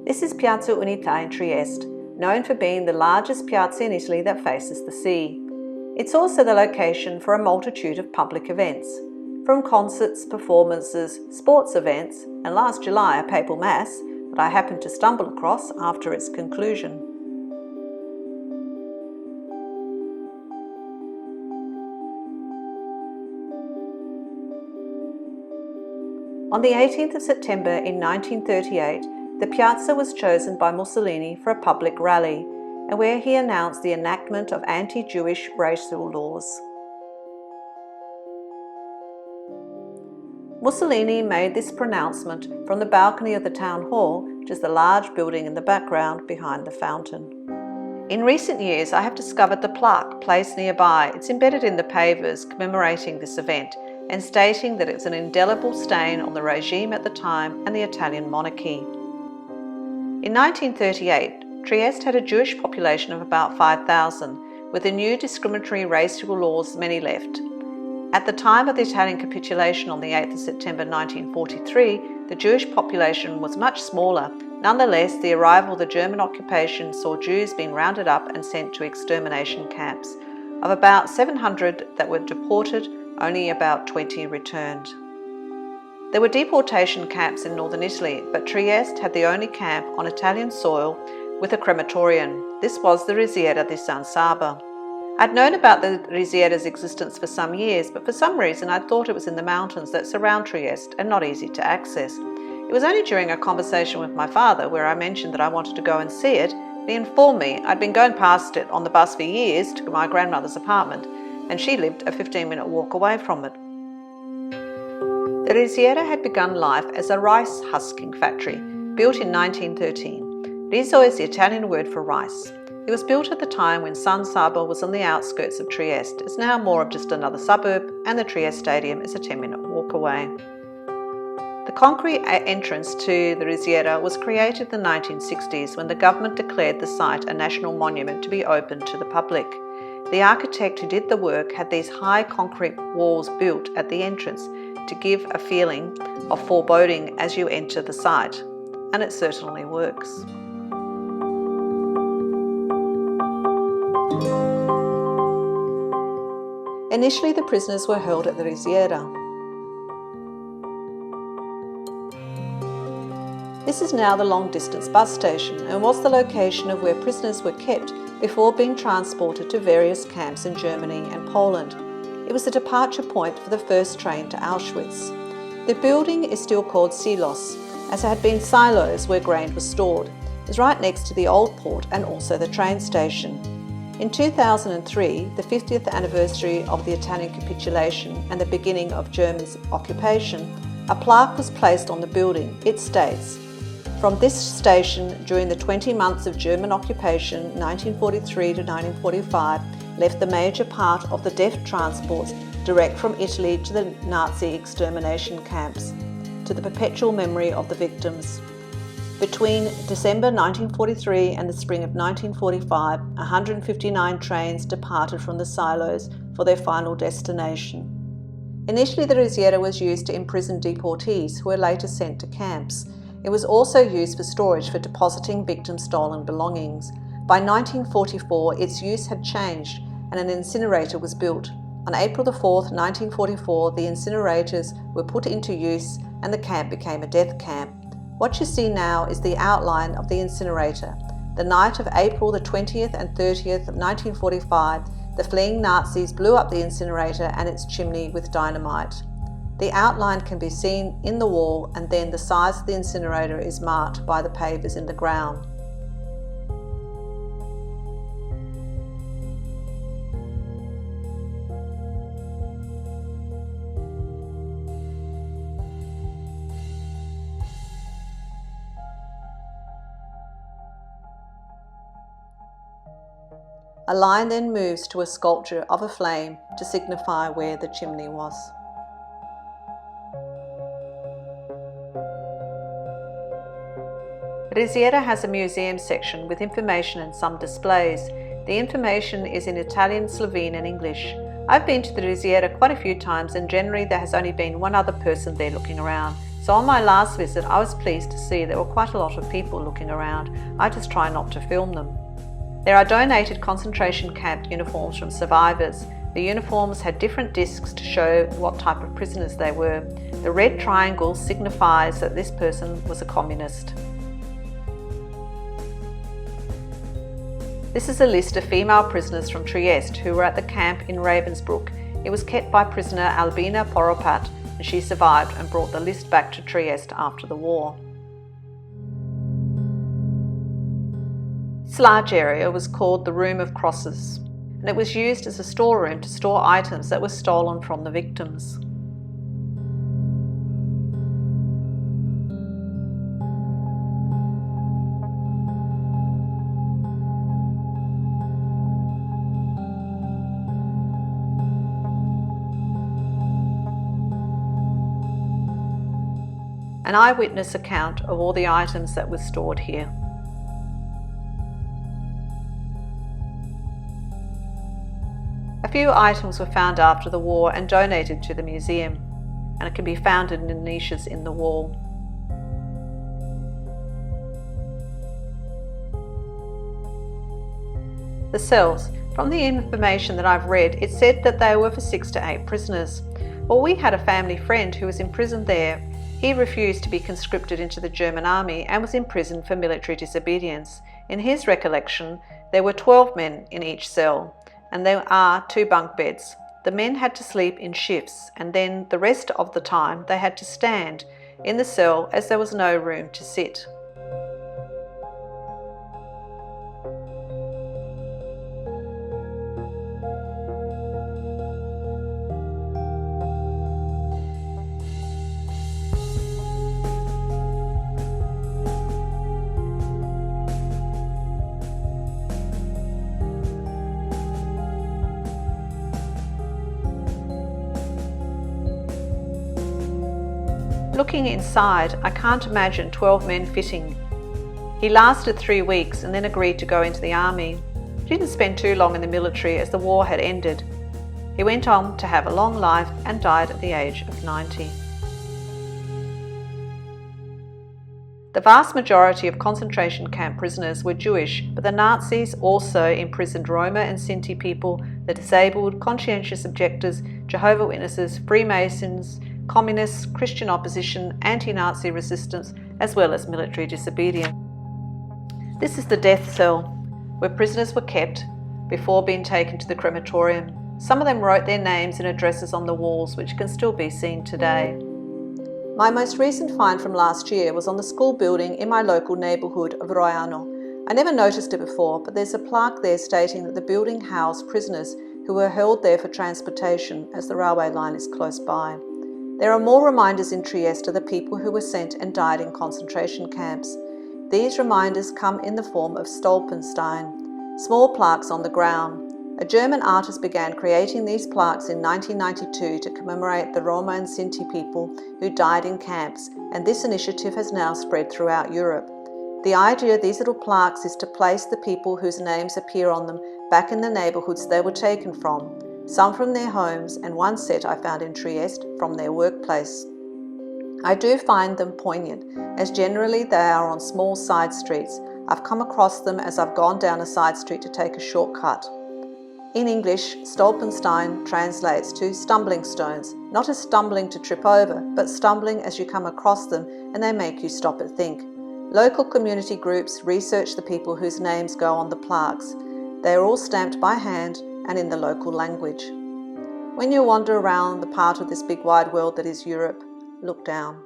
This is Piazza Unità in Trieste, known for being the largest piazza in Italy that faces the sea. It's also the location for a multitude of public events, from concerts, performances, sports events, and last July a papal mass that I happened to stumble across after its conclusion. On the 18th of September in 1938, the piazza was chosen by Mussolini for a public rally, and where he announced the enactment of anti-Jewish racial laws. Mussolini made this pronouncement from the balcony of the town hall, which is the large building in the background behind the fountain. In recent years, I have discovered the plaque placed nearby. It's embedded in the pavers commemorating this event and stating that it's an indelible stain on the regime at the time and the Italian monarchy. In 1938, Trieste had a Jewish population of about 5,000, with the new discriminatory racial laws many left. At the time of the Italian capitulation on the 8th of September 1943, the Jewish population was much smaller. Nonetheless, the arrival of the German occupation saw Jews being rounded up and sent to extermination camps. Of about 700 that were deported, only about 20 returned. There were deportation camps in northern Italy, but Trieste had the only camp on Italian soil with a crematorium. This was the Risiera di San Saba. I'd known about the Risiera's existence for some years, but for some reason I thought it was in the mountains that surround Trieste and not easy to access. It was only during a conversation with my father where I mentioned that I wanted to go and see it. He informed me I'd been going past it on the bus for years to my grandmother's apartment, and she lived a 15-minute walk away from it. The Risiera had begun life as a rice husking factory, built in 1913. Riso is the Italian word for rice. It was built at the time when San Saba was on the outskirts of Trieste. It's now more of just another suburb, and the Trieste Stadium is a 10-minute walk away. The concrete entrance to the Risiera was created in the 1960s when the government declared the site a national monument to be open to the public. The architect who did the work had these high concrete walls built at the entrance to give a feeling of foreboding as you enter the site, and it certainly works. Initially, the prisoners were held at the Risiera. This is now the long-distance bus station and was the location of where prisoners were kept before being transported to various camps in Germany and Poland. It was the departure point for the first train to Auschwitz. The building is still called Silos, as it had been silos where grain was stored. It's right next to the old port and also the train station. In 2003, the 50th anniversary of the Italian capitulation and the beginning of German occupation, a plaque was placed on the building. It states, "From this station during the 20 months of German occupation 1943 to 1945 left the major part of the death transports direct from Italy to the Nazi extermination camps, to the perpetual memory of the victims. Between December 1943 and the spring of 1945, 159 trains departed from the silos for their final destination." Initially, the Risiera was used to imprison deportees who were later sent to camps. It was also used for storage for depositing victims' stolen belongings. By 1944, its use had changed and an incinerator was built. On April 4, 1944, the incinerators were put into use and the camp became a death camp. What you see now is the outline of the incinerator. The night of April the 20th and 30th of 1945, the fleeing Nazis blew up the incinerator and its chimney with dynamite. The outline can be seen in the wall, and then the size of the incinerator is marked by the pavers in the ground. A line then moves to a sculpture of a flame to signify where the chimney was. Risiera has a museum section with information and some displays. The information is in Italian, Slovene and English. I've been to the Risiera quite a few times, and generally there has only been one other person there looking around. So on my last visit, I was pleased to see there were quite a lot of people looking around. I just try not to film them. There are donated concentration camp uniforms from survivors. The uniforms had different discs to show what type of prisoners they were. The red triangle signifies that this person was a communist. This is a list of female prisoners from Trieste who were at the camp in Ravensbrück. It was kept by prisoner Albina Poropat, and she survived and brought the list back to Trieste after the war. This large area was called the Room of Crosses, and it was used as a storeroom to store items that were stolen from the victims. An eyewitness account of all the items that were stored here. A few items were found after the war and donated to the museum, and it can be found in the niches in the wall. The cells. From the information that I've read, it said that they were for 6 to 8 prisoners. Well, we had a family friend who was imprisoned there. He refused to be conscripted into the German army and was imprisoned for military disobedience. In his recollection, there were 12 men in each cell, and there are 2 bunk beds. The men had to sleep in shifts, and then the rest of the time they had to stand in the cell as there was no room to sit. Looking inside, I can't imagine 12 men fitting. He lasted 3 weeks and then agreed to go into the army. He didn't spend too long in the military as the war had ended. He went on to have a long life and died at the age of 90. The vast majority of concentration camp prisoners were Jewish, but the Nazis also imprisoned Roma and Sinti people, the disabled, conscientious objectors, Jehovah's Witnesses, Freemasons, communists, Christian opposition, anti-Nazi resistance, as well as military disobedience. This is the death cell, where prisoners were kept before being taken to the crematorium. Some of them wrote their names and addresses on the walls, which can still be seen today. My most recent find from last year was on the school building in my local neighbourhood of Roiano. I never noticed it before, but there's a plaque there stating that the building housed prisoners who were held there for transportation, as the railway line is close by. There are more reminders in Trieste of the people who were sent and died in concentration camps. These reminders come in the form of Stolpersteine, small plaques on the ground. A German artist began creating these plaques in 1992 to commemorate the Roma and Sinti people who died in camps, and this initiative has now spread throughout Europe. The idea of these little plaques is to place the people whose names appear on them back in the neighbourhoods they were taken from, some from their homes, and one set I found in Trieste from their workplace. I do find them poignant, as generally they are on small side streets. I've come across them as I've gone down a side street to take a shortcut. In English, Stolperstein translates to stumbling stones, not as stumbling to trip over, but stumbling as you come across them and they make you stop and think. Local community groups research the people whose names go on the plaques. They are all stamped by hand and in the local language. When you wander around the part of this big wide world that is Europe, look down.